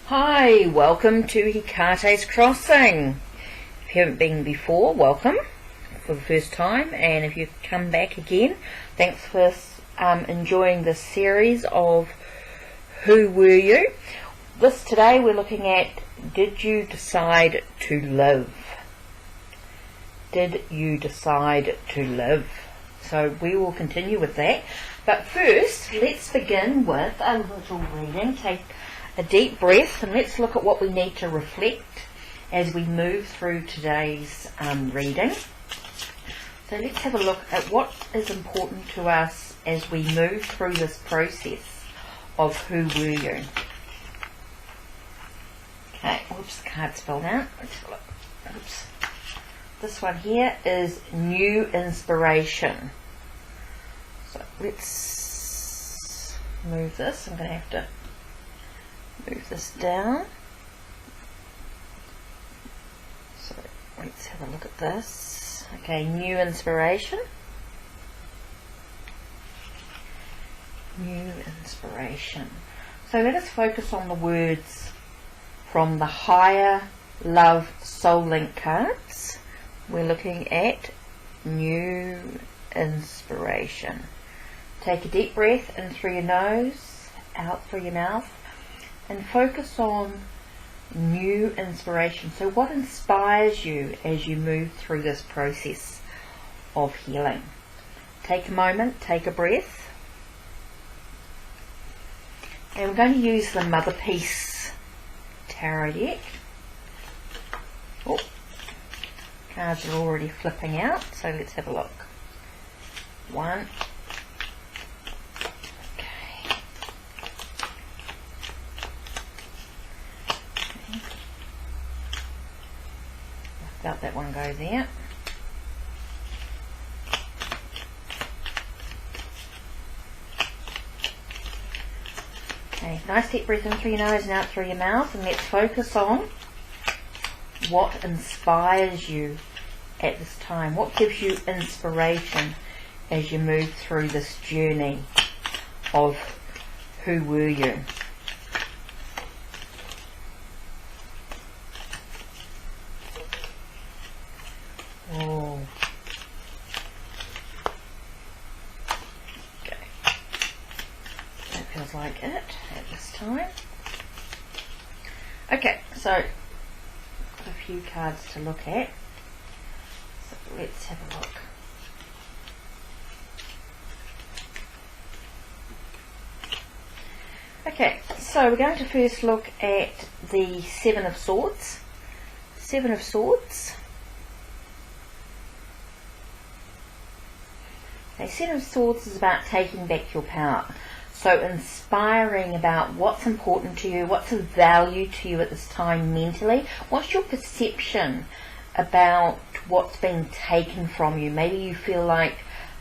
Hi, welcome to Hikate's Crossing. If you haven't been before, welcome for the first time, and if you've come back again, thanks for enjoying this series of Who Were You? Today we're looking at Did You Decide to Live? Did you decide to live? So we will continue with that, but first let's begin with a little reading. Take a deep breath and let's look at what we need to reflect as we move through today's reading. So let's have a look at what is important to us as we move through this process of Who Were You? Okay, whoops, the card spelled out. Let's have a look. Oops. This one here is New Inspiration. So let's move this. I'm going to have to move this down. So let's have a look at this. Okay, New Inspiration. New Inspiration. So let us focus on the words from the Higher Love Soul Link cards. We're looking at New Inspiration. Take a deep breath in through your nose, out through your mouth, and focus on new inspiration. So what inspires you as you move through this process of healing? Take a moment, take a breath. And we're going to use the Motherpeace tarot deck. Oh, cards are already flipping out, so let's have a look. One. Felt that one go there. Okay, nice deep breath in through your nose and out through your mouth, and let's focus on what inspires you at this time. What gives you inspiration as you move through this journey of Who Were You? Oh. Okay. That feels like it at this time. Okay, so got a few cards to look at. So let's have a look. Okay, so we're going to first look at the Seven of Swords. Seven of Swords. Okay, Seven of Swords is about taking back your power. So inspiring about what's important to you, what's of value to you at this time mentally. What's your perception about what's being taken from you? Maybe you feel like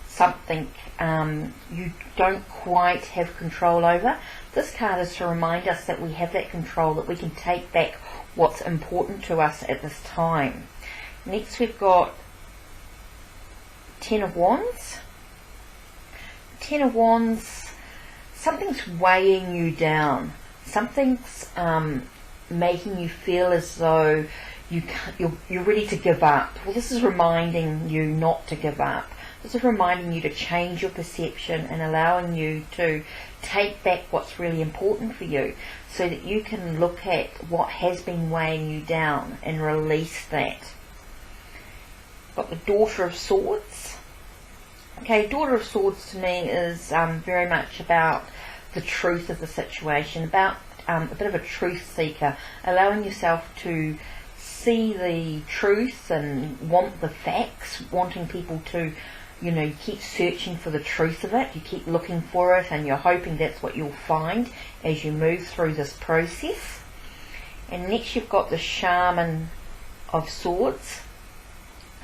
something you don't quite have control over. This card is to remind us that we have that control, that we can take back what's important to us at this time. Next we've got Ten of Wands. Ten of Wands, something's weighing you down. Something's making you feel as though you're ready to give up. Well, this is reminding you not to give up. This is reminding you to change your perception and allowing you to take back what's really important for you, so that you can look at what has been weighing you down and release that. Got the Daughter of Swords. Okay, Daughter of Swords to me is very much about the truth of the situation, about a bit of a truth seeker, allowing yourself to see the truth and want the facts, wanting people to, you keep searching for the truth of it, you keep looking for it, and you're hoping that's what you'll find as you move through this process. And next you've got the Shaman of Swords.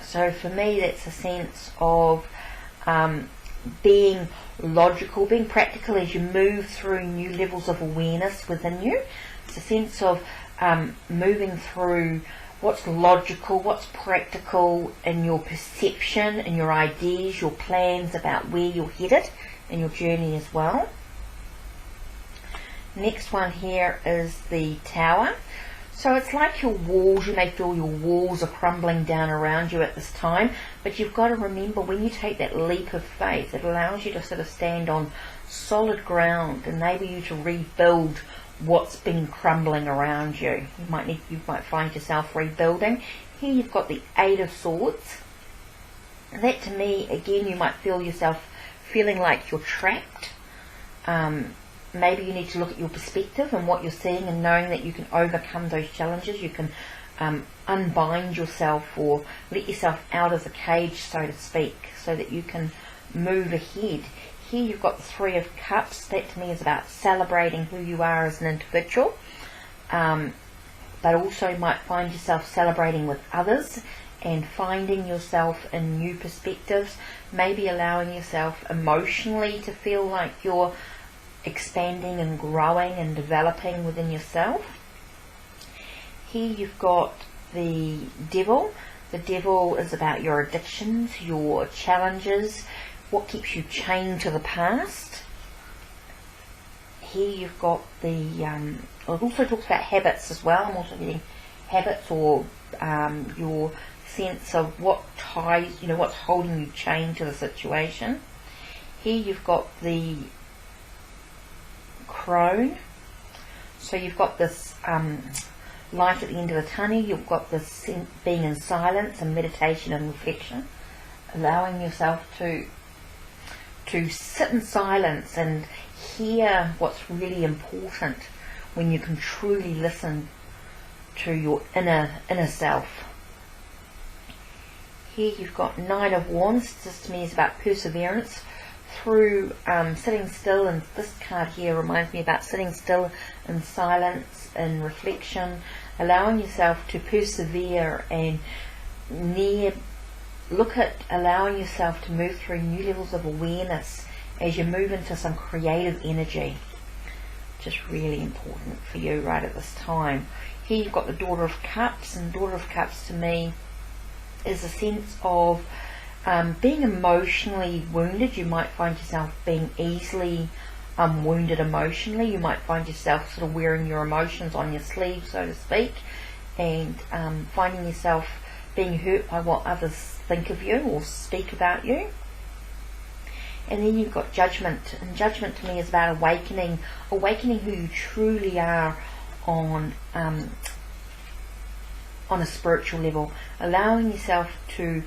So for me that's a sense of being logical, being practical as you move through new levels of awareness within you. It's a sense of moving through what's logical, what's practical in your perception and your ideas, your plans about where you're headed in your journey as well. Next one here is the Tower. So it's like your walls, you may feel your walls are crumbling down around you at this time, but you've got to remember, when you take that leap of faith, it allows you to sort of stand on solid ground, enable you to rebuild what's been crumbling around you. You might find yourself rebuilding. Here you've got the Eight of Swords. That, to me, again, you might feel yourself feeling like you're trapped. Maybe you need to look at your perspective and what you're seeing, and knowing that you can overcome those challenges. You can unbind yourself or let yourself out of the cage, so to speak, so that you can move ahead. Here you've got the Three of Cups. That, to me, is about celebrating who you are as an individual, but also you might find yourself celebrating with others and finding yourself in new perspectives, maybe allowing yourself emotionally to feel like you're expanding and growing and developing within yourself. Here you've got the Devil. The Devil is about your addictions, your challenges, what keeps you chained to the past. Here you've got the it also talks about habits as well. I'm also getting habits, or your sense of what ties, what's holding you chained to the situation. Here you've got the Crone. So you've got this light at the end of the tunnel. You've got this being in silence and meditation and reflection, allowing yourself to sit in silence and hear what's really important, when you can truly listen to your inner self. Here you've got Nine of Wands. This, to me, is about perseverance through sitting still, and this card here reminds me about sitting still in silence and reflection, allowing yourself to persevere and allowing yourself to move through new levels of awareness as you move into some creative energy, which is really important for you right at this time. Here you've got the Daughter of Cups, and Daughter of Cups, to me, is a sense of being emotionally wounded. You might find yourself being easily wounded emotionally. You might find yourself sort of wearing your emotions on your sleeve, so to speak, and finding yourself being hurt by what others think of you or speak about you. And then you've got Judgment, and Judgment, to me, is about awakening who you truly are on a spiritual level, allowing yourself to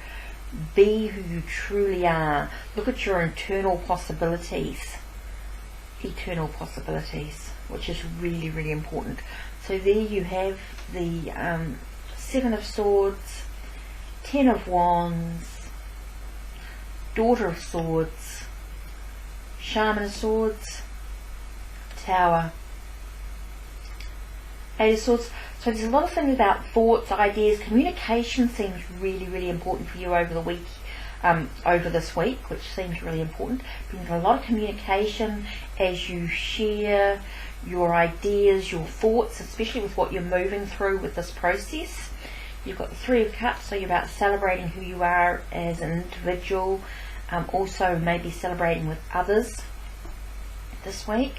be who you truly are. Look at your eternal possibilities, which is really, really important. So there you have the Seven of Swords, Ten of Wands, Daughter of Swords, Shaman of Swords, Tower, Eight of Swords. So there's a lot of things about thoughts, ideas. Communication seems really, really important for you over the week, over this week, which seems really important. There's a lot of communication as you share your ideas, your thoughts, especially with what you're moving through with this process. You've got the Three of Cups, so you're about celebrating who you are as an individual, also maybe celebrating with others this week.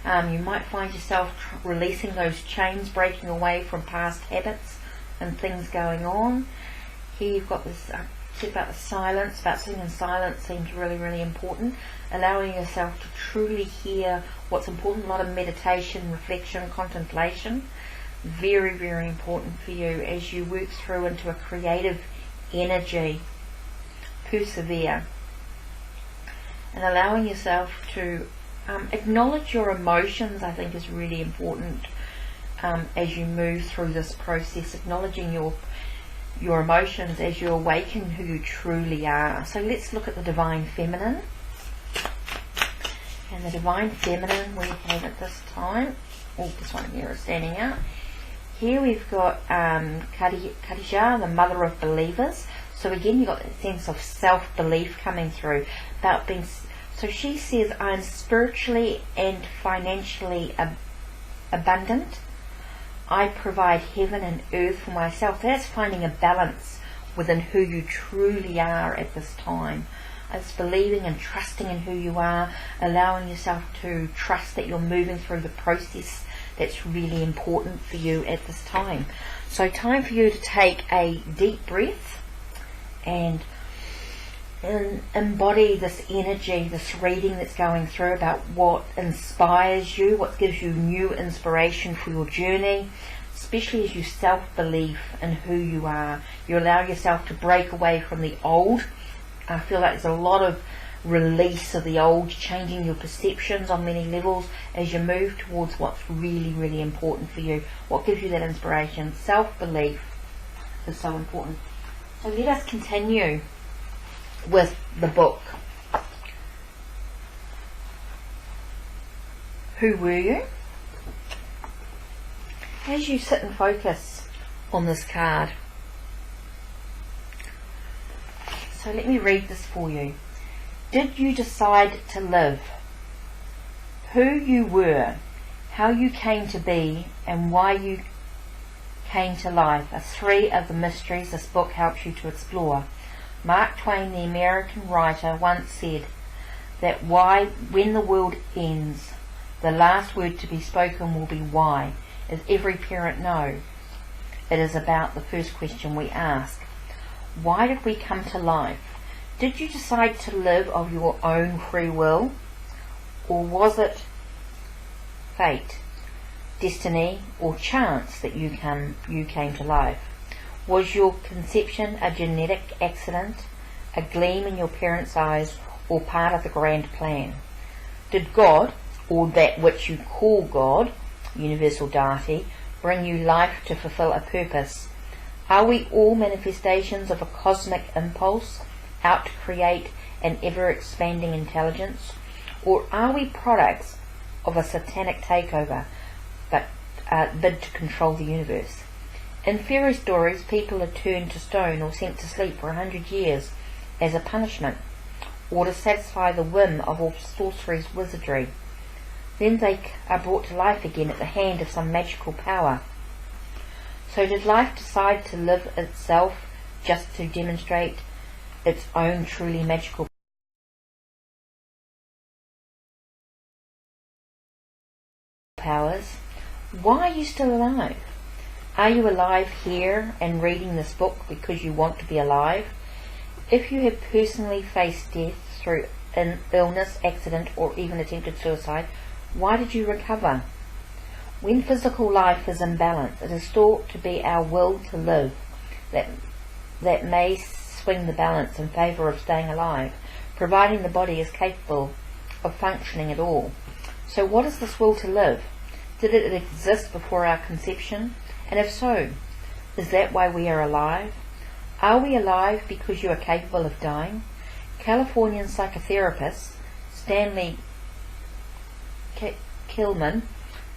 You might find yourself releasing those chains, breaking away from past habits and things going on. Here you've got this about the silence, about sitting in silence seems really, really important. Allowing yourself to truly hear what's important. A lot of meditation, reflection, contemplation. Very, very important for you as you work through into a creative energy. Persevere. And allowing yourself to acknowledge your emotions, I think, is really important as you move through this process. Acknowledging your emotions as you awaken who you truly are. So let's look at the Divine Feminine. And the Divine Feminine we have at this time, this one here is standing out. Here we've got Khadijah, the Mother of Believers. So again, you've got that sense of self-belief coming through, about being. So she says, I'm spiritually and financially abundant. I provide heaven and earth for myself. That's finding a balance within who you truly are at this time. It's believing and trusting in who you are, allowing yourself to trust that you're moving through the process that's really important for you at this time. So time for you to take a deep breath and embody this energy, this reading that's going through about what inspires you, what gives you new inspiration for your journey, especially as you self-believe in who you are. You allow yourself to break away from the old. I feel like there's a lot of release of the old, changing your perceptions on many levels as you move towards what's really, really important for you. What gives you that inspiration? Self-belief is so important. So let us continue with the book. Who were you? As you sit and focus on this card, so let me read this for you. Did you decide to live? Who you were, how you came to be, and why you came to life are three of the mysteries this book helps you to explore. Mark Twain, the American writer, once said that when the world ends, the last word to be spoken will be why. As every parent knows, it is about the first question we ask. Why did we come to life? Did you decide to live of your own free will? Or was it fate, destiny, or chance that you came to life? Was your conception a genetic accident, a gleam in your parents' eyes, or part of the grand plan? Did God, or that which you call God, universal deity, bring you life to fulfill a purpose? Are we all manifestations of a cosmic impulse out to create an ever-expanding intelligence? Or are we products of a satanic takeover but bid to control the universe? In fairy stories, people are turned to stone or sent to sleep for 100 years as a punishment, or to satisfy the whim of all sorcery's wizardry. Then they are brought to life again at the hand of some magical power. So did life decide to live itself just to demonstrate its own truly magical powers? Why are you still alive? Are you alive here and reading this book because you want to be alive? If you have personally faced death through an illness, accident, or even attempted suicide, why did you recover? When physical life is in balance, it is thought to be our will to live that may swing the balance in favour of staying alive, providing the body is capable of functioning at all. So what is this will to live? Did it exist before our conception? And if so, is that why we are alive? Are we alive because you are capable of dying? Californian psychotherapist Stanley Kilman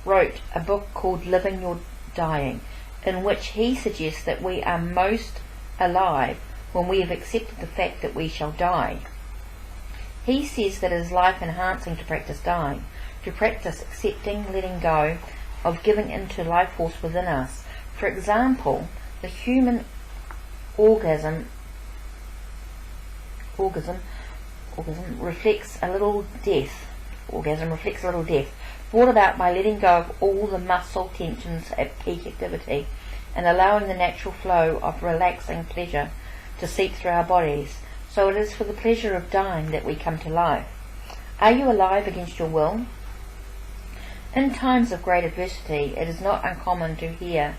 wrote a book called Living Your Dying, in which he suggests that we are most alive when we have accepted the fact that we shall die. He says that it is life enhancing to practice dying, to practice accepting, letting go of giving into life force within us. For example, the human orgasm reflects a little death. Orgasm reflects a little death, brought about by letting go of all the muscle tensions at peak activity and allowing the natural flow of relaxing pleasure to seep through our bodies. So it is for the pleasure of dying that we come to life. Are you alive against your will? In times of great adversity, it is not uncommon to hear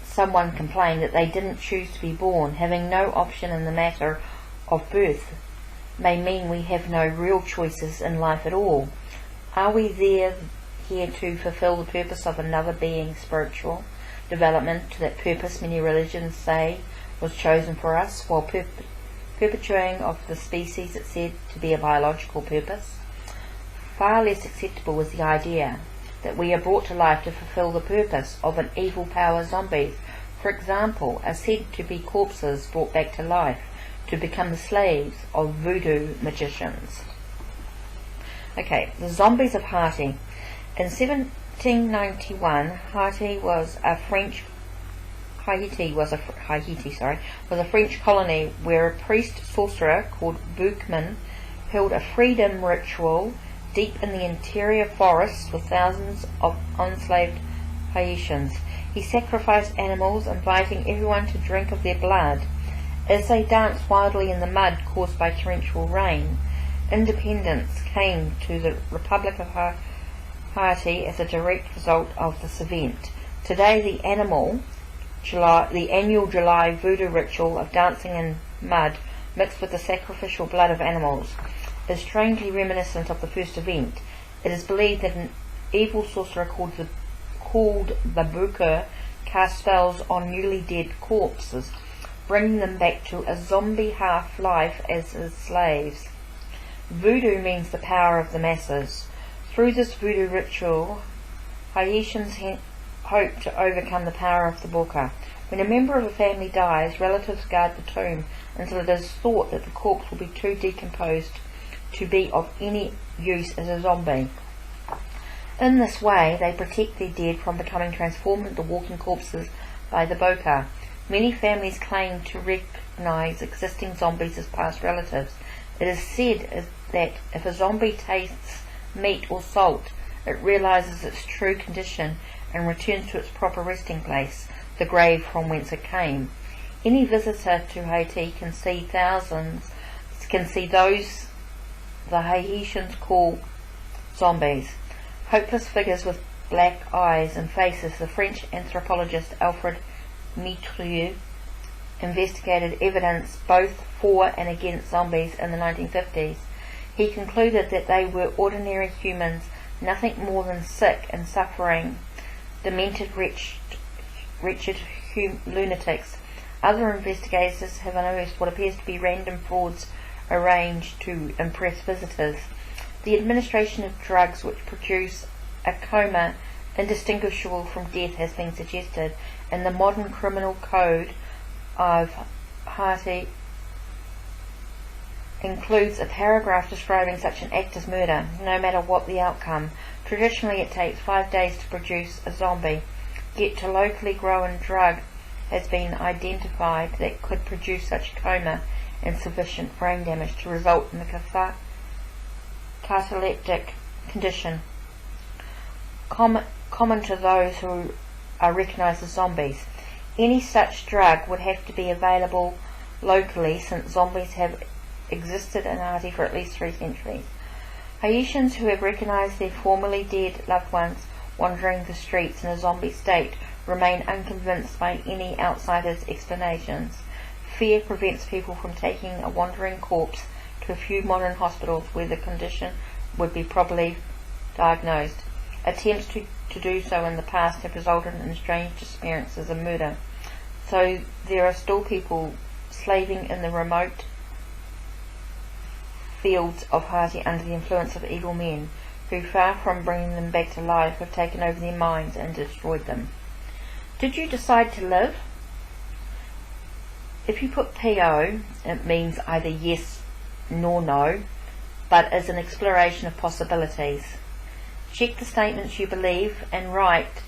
someone complain that they didn't choose to be born. Having no option in the matter of birth may mean we have no real choices in life at all. Are we here to fulfill the purpose of another being's spiritual development? To that purpose many religions say was chosen for us, while perpetuating of the species it's said to be a biological purpose. Far less acceptable was the idea that we are brought to life to fulfill the purpose of an evil power. Zombies, for example, are said to be corpses brought back to life to become the slaves of voodoo magicians. Okay, the zombies of Haiti. In 1791, Haiti was a French Haiti was a French colony where a priest sorcerer called Boukman held a freedom ritual deep in the interior forests with thousands of enslaved Haitians. He sacrificed animals, inviting everyone to drink of their blood. As they danced wildly in the mud caused by torrential rain, independence came to the Republic of Haiti as a direct result of this event. Today, the annual July voodoo ritual of dancing in mud mixed with the sacrificial blood of animals is strangely reminiscent of the first event. It is believed that an evil sorcerer called the Bukur cast spells on newly dead corpses, bringing them back to a zombie half-life as his slaves. Voodoo means the power of the masses. Through this voodoo ritual, Haitians hope to overcome the power of the Bukur. When a member of a family dies, relatives guard the tomb until it is thought that the corpse will be too decomposed to be of any use as a zombie. In this way, they protect their dead from becoming transformed into walking corpses by the Bukur. Many families claim to recognize existing zombies as past relatives. It is said that if a zombie tastes meat or salt, it realizes its true condition and returns to its proper resting place, the grave from whence it came. Any visitor to Haiti can see those the Haitians call zombies, hopeless figures with black eyes and faces. The French anthropologist Alfred Mitrieu investigated evidence both for and against zombies in the 1950s. He concluded that they were ordinary humans, nothing more than sick and suffering, demented, wretched lunatics. Other investigators have unearthed what appears to be random frauds arranged to impress visitors. The administration of drugs which produce a coma indistinguishable from death has been suggested, and the modern criminal code of Haiti includes a paragraph describing such an act as murder, no matter what the outcome. Traditionally, it takes 5 days to produce a zombie, yet a locally grown drug has been identified that could produce such coma and sufficient brain damage to result in the cataleptic condition common to those who are recognized as zombies. Any such drug would have to be available locally, since zombies have existed in Haiti for at least 3 centuries. Haitians who have recognized their formerly dead loved ones wandering the streets in a zombie state remain unconvinced by any outsider's explanations. Fear prevents people from taking a wandering corpse to a few modern hospitals where the condition would be properly diagnosed. Attempts to do so in the past have resulted in strange disappearances and murder. So there are still people slaving in the remote fields of Haiti under the influence of evil men, who, far from bringing them back to life, have taken over their minds and destroyed them. Did you decide to live? If you put PO, it means either yes nor no, but is an exploration of possibilities. Check the statements you believe and write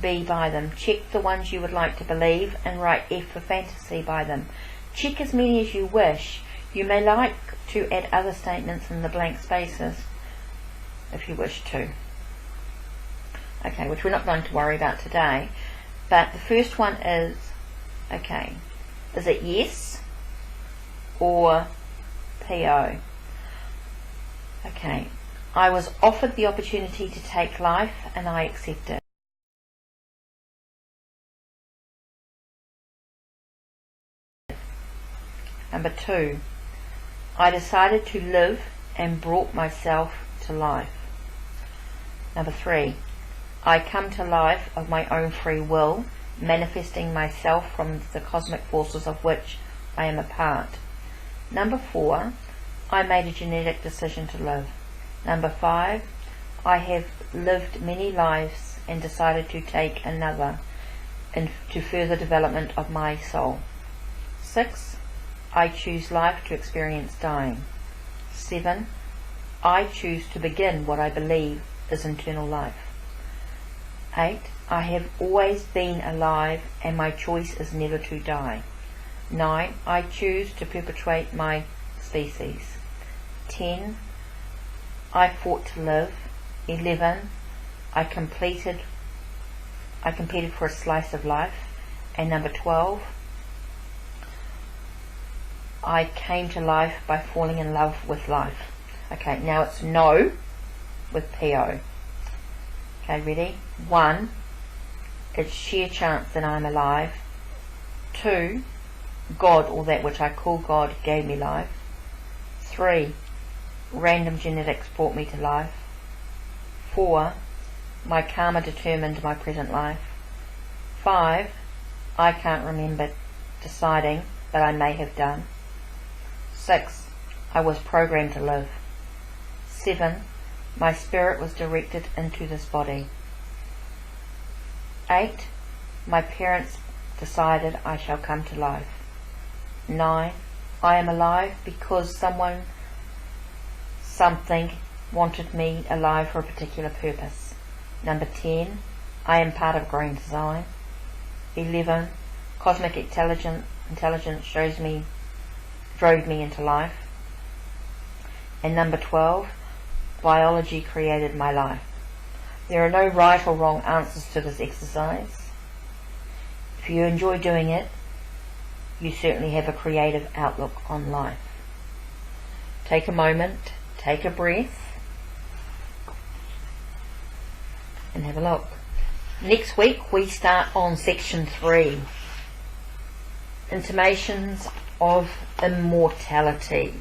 B by them. Check the ones you would like to believe and write F for fantasy by them. Check as many as you wish. You may like to add other statements in the blank spaces if you wish to. Okay, which we're not going to worry about today. But the first one is, okay, is it yes or PO? Okay, I was offered the opportunity to take life and I accepted. Number 2, I decided to live and brought myself to life. Number 3, I come to life of my own free will, manifesting myself from the cosmic forces of which I am a part. Number 4, I made a genetic decision to live. Number 5, I have lived many lives and decided to take another to further development of my soul. 6, I choose life to experience dying. 7, I choose to begin what I believe is eternal life. 8. I have always been alive and my choice is never to die. 9. I choose to perpetuate my species. 10. I fought to live. 11. I competed for a slice of life. And number 12. I came to life by falling in love with life. Okay, now it's no with P-O. Okay, ready? 1. It's sheer chance that I'm alive. 2. God, or that which I call God, gave me life. 3. Random genetics brought me to life. 4. My karma determined my present life. 5. I can't remember deciding, but I may have done. 6. I was programmed to live. 7. My spirit was directed into this body. 8. My parents decided I shall come to life. 9. I am alive because something wanted me alive for a particular purpose. Number 10. I am part of grand design. 11. Cosmic intelligence drove me into life. And number 12. Biology created my life. There are no right or wrong answers to this exercise. If you enjoy doing it, you certainly have a creative outlook on life. Take a moment, take a breath, and have a look. Next week we start on section 3. Intimations of immortality.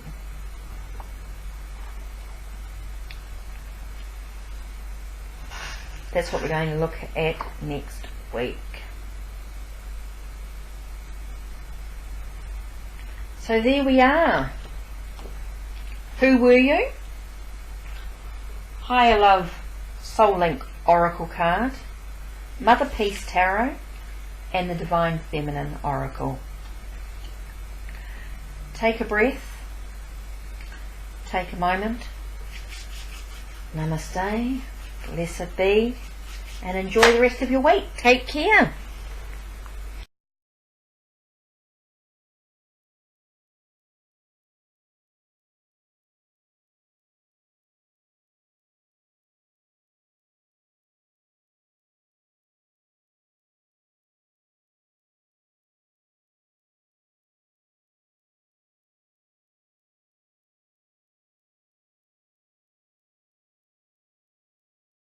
That's what we're going to look at next week. So there we are. Who were you? Higher Love Soul Link Oracle card, Motherpeace Tarot, and the Divine Feminine Oracle. Take a breath, take a moment, namaste, blessed be, and enjoy the rest of your week. Take care.